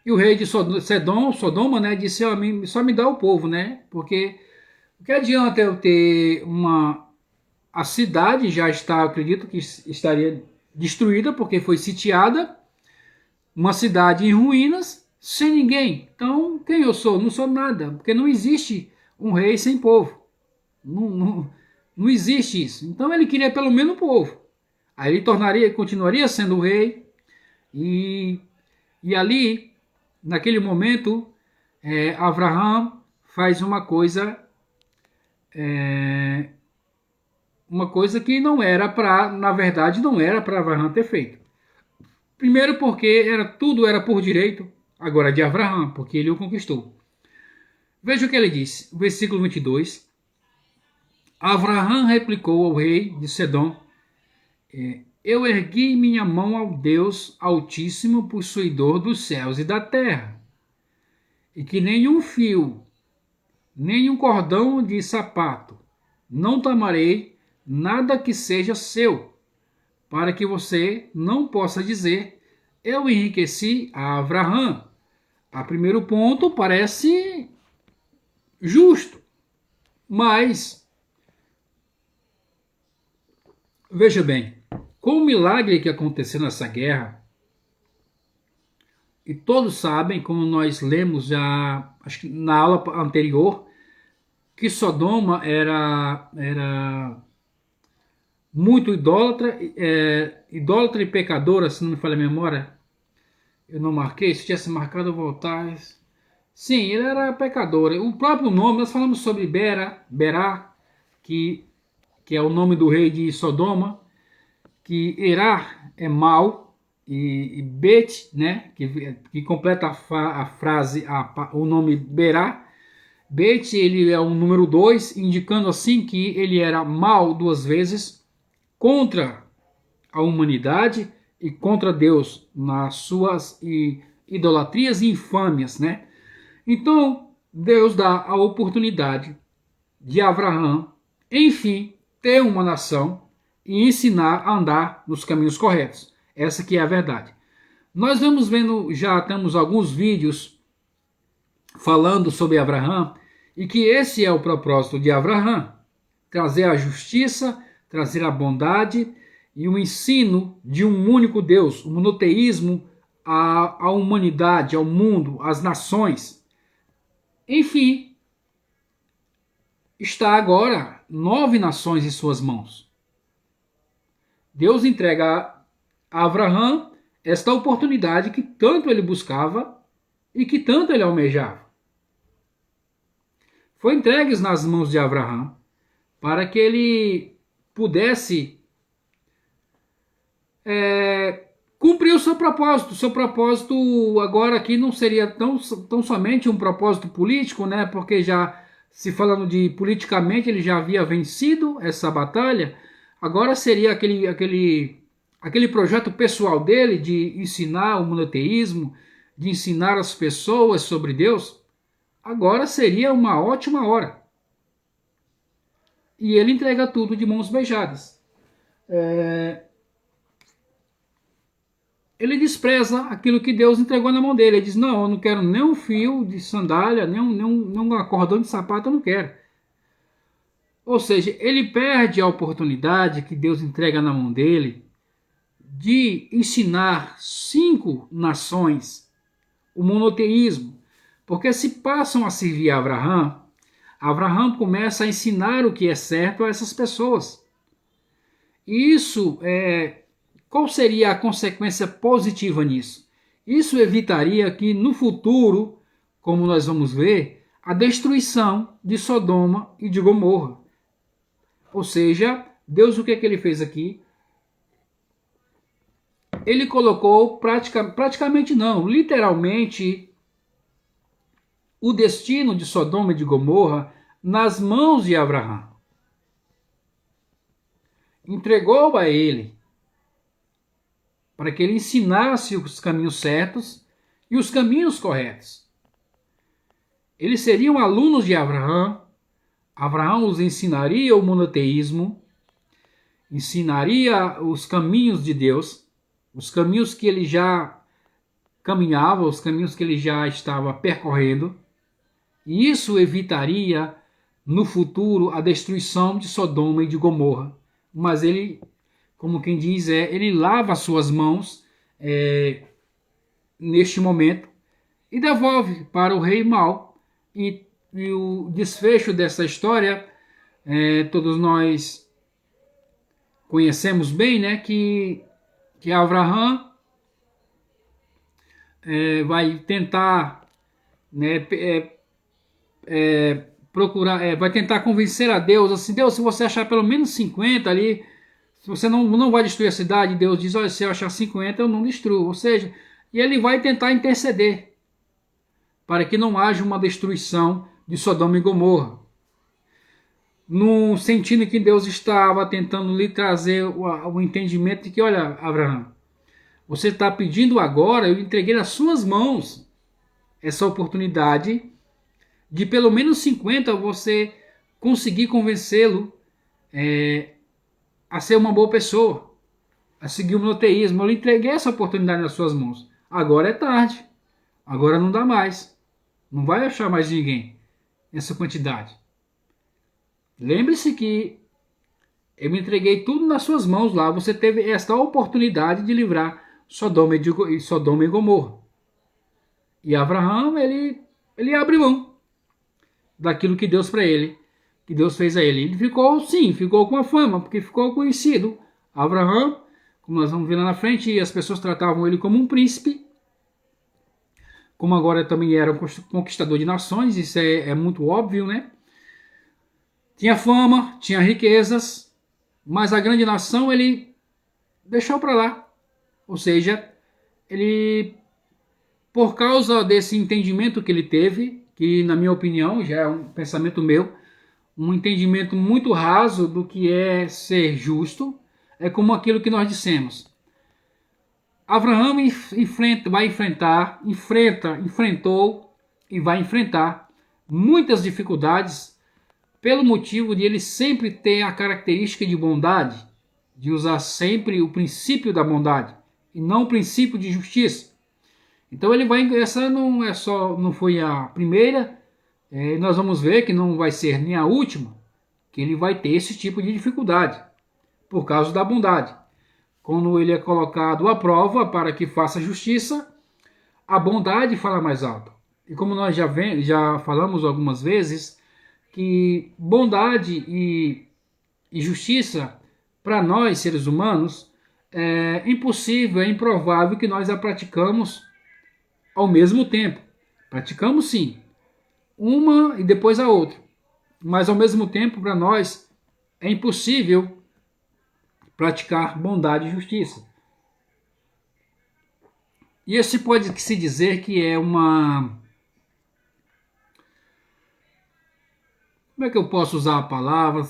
E o rei de Sodoma, né, disse, só me dá o povo, né? Porque o que adianta eu ter a cidade já está, acredito que estaria destruída porque foi sitiada, uma cidade em ruínas, sem ninguém. Então, quem eu sou? Não sou nada, porque não existe um rei sem povo. Não existe isso. Então ele queria pelo menos um povo. Aí ele continuaria sendo o rei e ali, naquele momento, Abraão faz uma coisa que não era para, na verdade, não era para Abraão ter feito. Primeiro porque tudo era por direito, agora de Abraão, porque ele o conquistou. Veja o que ele diz, versículo 22. Abraão replicou ao rei de Sedom, eu ergui minha mão ao Deus Altíssimo, possuidor dos céus e da terra, e que nenhum fio, nem um cordão de sapato, não tomarei nada que seja seu, para que você não possa dizer, eu enriqueci a Abraão. A primeiro ponto parece justo, mas veja bem, com o milagre que aconteceu nessa guerra, e todos sabem, como nós lemos já, acho que na aula anterior, que Sodoma era muito idólatra, idólatra e pecadora, se não me falha a memória. Eu não marquei, se tivesse marcado eu voltar. Sim, ele era pecador. O próprio nome, nós falamos sobre Berá, que é o nome do rei de Sodoma, que Erá é mau, e Bet, né, que completa a frase, o nome Berá. Bet, ele é o número 2, indicando assim que ele era mau duas vezes contra a humanidade e contra Deus nas suas idolatrias e infâmias, né? Então, Deus dá a oportunidade de Abraão, enfim, ter uma nação e ensinar a andar nos caminhos corretos. Essa que é a verdade. Nós vamos vendo, já temos alguns vídeos falando sobre Abraão e que esse é o propósito de Abraão, trazer a justiça, trazer a bondade e o ensino de um único Deus, o monoteísmo à humanidade, ao mundo, às nações. Enfim, está agora 9 nações em suas mãos. Deus entrega a Abraão esta oportunidade que tanto ele buscava e que tanto ele almejava. Foi entregue nas mãos de Abraão para que ele pudesse cumprir o seu propósito. O seu propósito agora aqui não seria tão somente um propósito político, né? Porque já se falando de politicamente ele já havia vencido essa batalha. Agora seria aquele projeto pessoal dele de ensinar o monoteísmo, de ensinar as pessoas sobre Deus. Agora seria uma ótima hora. E ele entrega tudo de mãos beijadas. Ele despreza aquilo que Deus entregou na mão dele. Ele diz, não, eu não quero nem um fio de sandália, nem um cordão de sapato, eu não quero. Ou seja, ele perde a oportunidade que Deus entrega na mão dele de ensinar 5 nações o monoteísmo. Porque se passam a servir a Abraão começa a ensinar o que é certo a essas pessoas. Isso qual seria a consequência positiva nisso? Isso evitaria que no futuro, como nós vamos ver, a destruição de Sodoma e de Gomorra. Ou seja, Deus o que ele fez aqui? Ele colocou praticamente não, literalmente o destino de Sodoma e de Gomorra nas mãos de Abraão. Entregou a ele para que ele ensinasse os caminhos certos e os caminhos corretos. Eles seriam alunos de Abraão. Abraão os ensinaria o monoteísmo, ensinaria os caminhos de Deus, os caminhos que ele já caminhava, os caminhos que ele já estava percorrendo, e isso evitaria no futuro a destruição de Sodoma e de Gomorra. Mas ele, como quem diz, ele lava as suas mãos neste momento e devolve para o rei mau. E o desfecho dessa história, todos nós conhecemos bem, né, que Abraão vai tentar, né, procurar, vai tentar convencer a Deus, assim, Deus, se você achar pelo menos 50 ali, se você não vai destruir a cidade, Deus diz, olha, se eu achar 50 eu não destruo, ou seja, e ele vai tentar interceder para que não haja uma destruição de Sodoma e Gomorra, no sentido que Deus estava tentando lhe trazer o entendimento de que, olha, Abraão, você está pedindo agora, eu entreguei nas suas mãos essa oportunidade de pelo menos 50 você conseguir convencê-lo a ser uma boa pessoa, a seguir o monoteísmo. Eu lhe entreguei essa oportunidade nas suas mãos. Agora é tarde, agora não dá mais, não vai achar mais ninguém essa quantidade. Lembre-se que eu me entreguei tudo nas suas mãos lá. Você teve esta oportunidade de livrar Sodoma e Gomorra. E Abraão, ele abre mão daquilo que Deus para ele, que Deus fez a ele. Ele ficou com a fama, porque ficou conhecido. Abraão, como nós vamos ver lá na frente, as pessoas tratavam ele como um príncipe, como agora também era um conquistador de nações, isso é muito óbvio, né? Tinha fama, tinha riquezas, mas a grande nação ele deixou para lá. Ou seja, ele, por causa desse entendimento que ele teve, que na minha opinião, já é um pensamento meu, um entendimento muito raso do que é ser justo, é como aquilo que nós dissemos. Abraão enfrentou e vai enfrentar muitas dificuldades pelo motivo de ele sempre ter a característica de bondade, de usar sempre o princípio da bondade e não o princípio de justiça. Então ele vai, essa não foi a primeira, nós vamos ver que não vai ser nem a última, que ele vai ter esse tipo de dificuldade, por causa da bondade. Quando ele é colocado à prova para que faça justiça, a bondade fala mais alto. E como nós já falamos algumas vezes, que bondade e justiça, para nós seres humanos, é impossível, é improvável que nós a praticamos ao mesmo tempo. Praticamos sim, uma e depois a outra, mas ao mesmo tempo para nós é impossível praticar bondade e justiça. E esse pode se dizer que é uma... Como é que eu posso usar a palavra?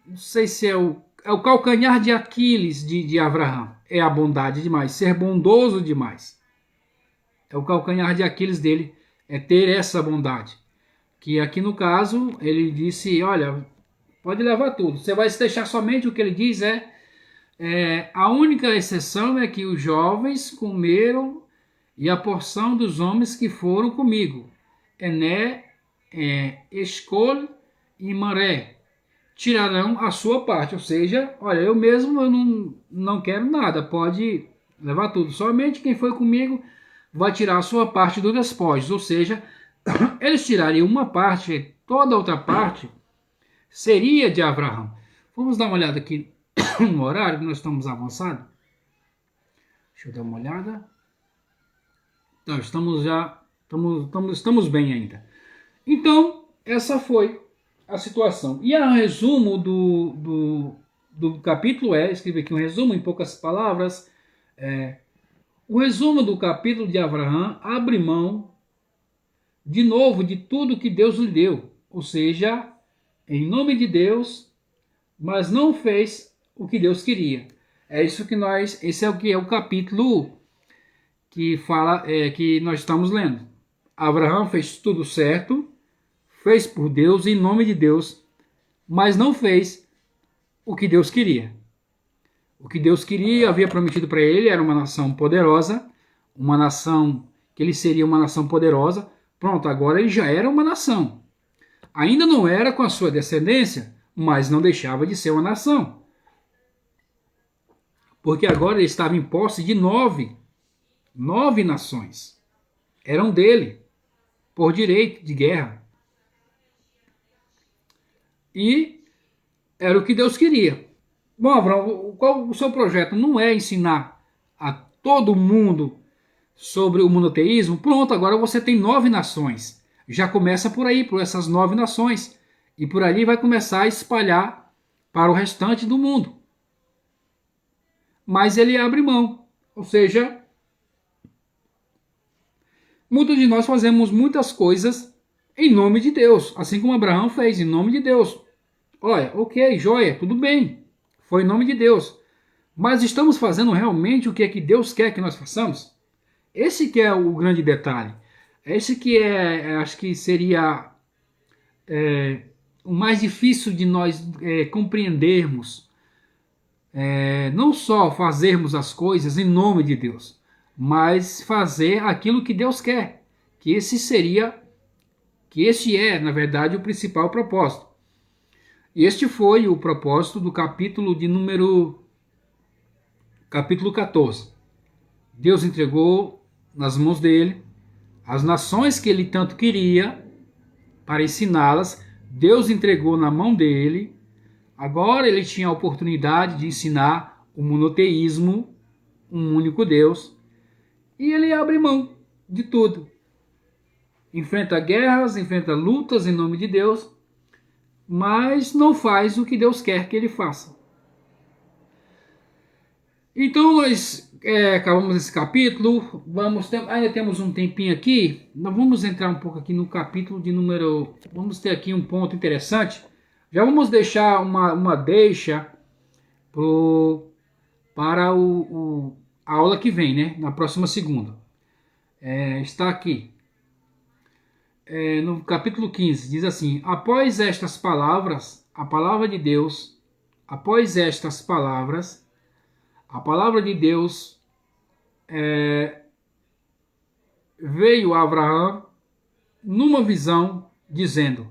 Não sei se é o calcanhar de Aquiles de Abraão. É a bondade demais, ser bondoso demais. É o calcanhar de Aquiles dele, é ter essa bondade. Que aqui no caso, ele disse, olha, pode levar tudo. Você vai se deixar somente o que ele diz a única exceção é que os jovens comeram e a porção dos homens que foram comigo. Ené, Escol e Maré tirarão a sua parte. Ou seja, olha, eu não quero nada, pode levar tudo. Somente quem foi comigo vai tirar a sua parte do despojos. Ou seja, eles tirariam uma parte, toda a outra parte seria de Abraão. Vamos dar uma olhada aqui no horário, que nós estamos avançados. Deixa eu dar uma olhada. Então, estamos bem ainda. Então, essa foi a situação. E a resumo do capítulo escrevi aqui um resumo em poucas palavras. O resumo do capítulo de Abraão abre mão de novo de tudo que Deus lhe deu. Ou seja, em nome de Deus, mas não fez o que Deus queria. É isso que esse é o que é o capítulo que fala, que nós estamos lendo. Abraão fez tudo certo, fez por Deus, em nome de Deus, mas não fez o que Deus queria. O que Deus queria, havia prometido para ele, era uma nação poderosa, uma nação que ele seria uma nação poderosa. Pronto, agora ele já era uma nação. Ainda não era com a sua descendência, mas não deixava de ser uma nação. Porque agora ele estava em posse de nove nações. Eram dele, por direito de guerra. E era o que Deus queria. Bom, Abraão, qual o seu projeto? Não é ensinar a todo mundo sobre o monoteísmo? Pronto, agora você tem 9 nações. Já começa por aí, por essas 9 nações. E por ali vai começar a espalhar para o restante do mundo. Mas ele abre mão. Ou seja, muitos de nós fazemos muitas coisas em nome de Deus. Assim como Abraão fez, em nome de Deus. Olha, ok, joia, tudo bem. Foi em nome de Deus. Mas estamos fazendo realmente o que é que Deus quer que nós façamos? Esse que é o grande detalhe. Esse que acho que seria o mais difícil de nós compreendermos. Não só fazermos as coisas em nome de Deus, mas fazer aquilo que Deus quer. Que esse é, na verdade, o principal propósito. Este foi o propósito do capítulo 14. Deus entregou nas mãos dele as nações que ele tanto queria para ensiná-las. Deus entregou na mão dele. Agora ele tinha a oportunidade de ensinar o monoteísmo, um único Deus. E ele abre mão de tudo. Enfrenta guerras, enfrenta lutas em nome de Deus, mas não faz o que Deus quer que ele faça. Então nós acabamos esse capítulo, ainda temos um tempinho aqui, nós vamos entrar um pouco aqui no capítulo de número... Vamos ter aqui um ponto interessante, já vamos deixar uma deixa para a aula que vem, né? Na próxima segunda. Está aqui. No capítulo 15, diz assim: após estas palavras, a palavra de Deus, após estas palavras, a palavra de Deus veio a Abraão numa visão, dizendo: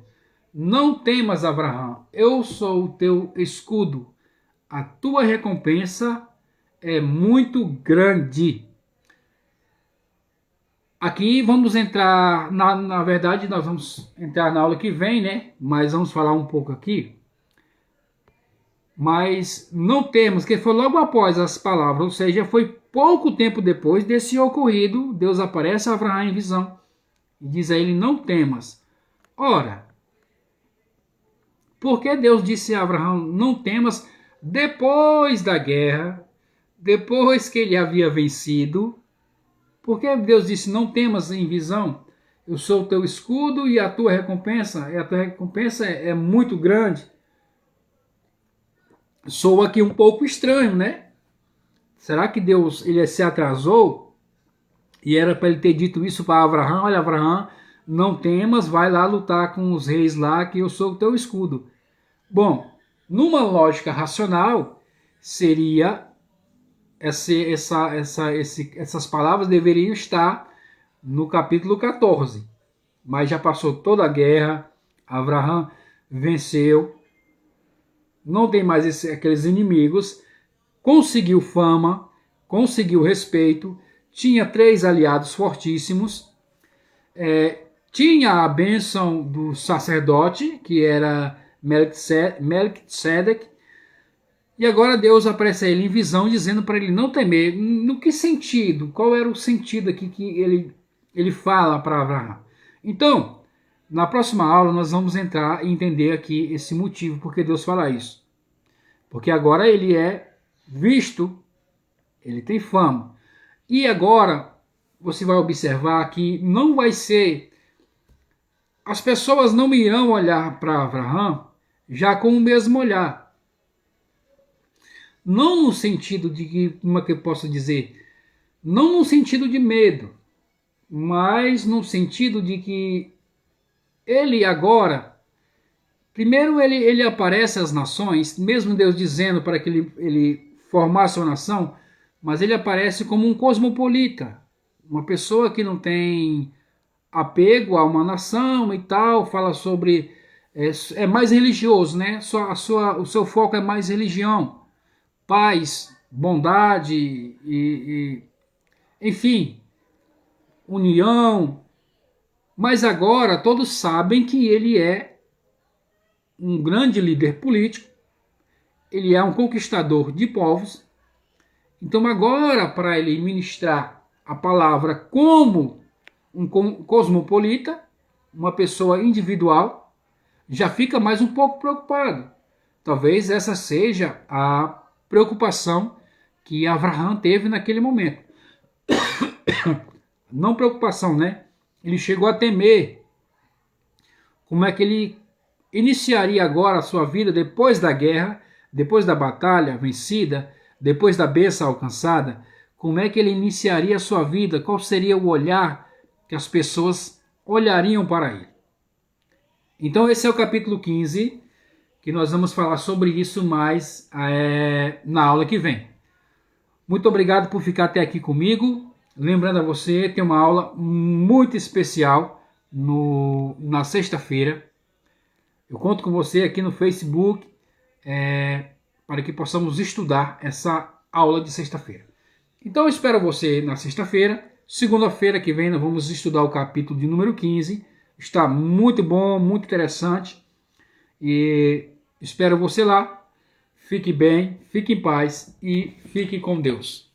não temas, Abraão, eu sou o teu escudo, a tua recompensa é muito grande. Aqui vamos entrar, na verdade nós vamos entrar na aula que vem, né? Mas vamos falar um pouco aqui. Mas não temos, que foi logo após as palavras, ou seja, foi pouco tempo depois desse ocorrido, Deus aparece a Abraão em visão e diz a ele: não temas. Ora, por que Deus disse a Abraão: não temas, depois da guerra, depois que ele havia vencido? Por que Deus disse: não temas em visão? Eu sou o teu escudo e a tua recompensa é muito grande. Soa aqui um pouco estranho, né? Será que Deus ele se atrasou? E era para ele ter dito isso para Abraão: olha, Abraão, não temas, vai lá lutar com os reis lá, que eu sou o teu escudo. Bom, numa lógica racional, seria essas palavras deveriam estar no capítulo 14. Mas já passou toda a guerra, Abraão venceu, não tem mais aqueles inimigos, conseguiu fama, conseguiu respeito, tinha 3 aliados fortíssimos, tinha a bênção do sacerdote, que era Melquisedeque, e agora Deus aparece a ele em visão, dizendo para ele não temer. No que sentido? Qual era o sentido aqui que ele fala para Abraão? Então, na próxima aula nós vamos entrar e entender aqui esse motivo, porque Deus fala isso. Porque agora ele é visto, ele tem fama. E agora você vai observar que não vai ser... As pessoas não irão olhar para Abraão já com o mesmo olhar. não no sentido de que, como é que eu posso dizer, não no sentido de medo, mas no sentido de que ele agora, primeiro ele aparece às nações, mesmo Deus dizendo para que ele formasse uma nação, mas ele aparece como um cosmopolita, uma pessoa que não tem apego a uma nação e tal, fala sobre, é mais religioso, né? O seu foco é mais religião, paz, bondade enfim, união. Mas agora todos sabem que ele é um grande líder político, ele é um conquistador de povos. Então agora, para ele ministrar a palavra como um cosmopolita, uma pessoa individual, já fica mais um pouco preocupado. Talvez essa seja a preocupação que Abraão teve naquele momento. Não preocupação, né? Ele chegou a temer como é que ele iniciaria agora a sua vida depois da guerra, depois da batalha vencida, depois da bênção alcançada. Como é que ele iniciaria a sua vida? Qual seria o olhar que as pessoas olhariam para ele? Então esse é o capítulo 15, que nós vamos falar sobre isso mais na aula que vem. Muito obrigado por ficar até aqui comigo. Lembrando a você, tem uma aula muito especial na sexta-feira. Eu conto com você aqui no Facebook para que possamos estudar essa aula de sexta-feira. Então eu espero você na sexta-feira. Segunda-feira que vem nós vamos estudar o capítulo de número 15. Está muito bom, muito interessante. E espero você lá. Fique bem, fique em paz e fique com Deus.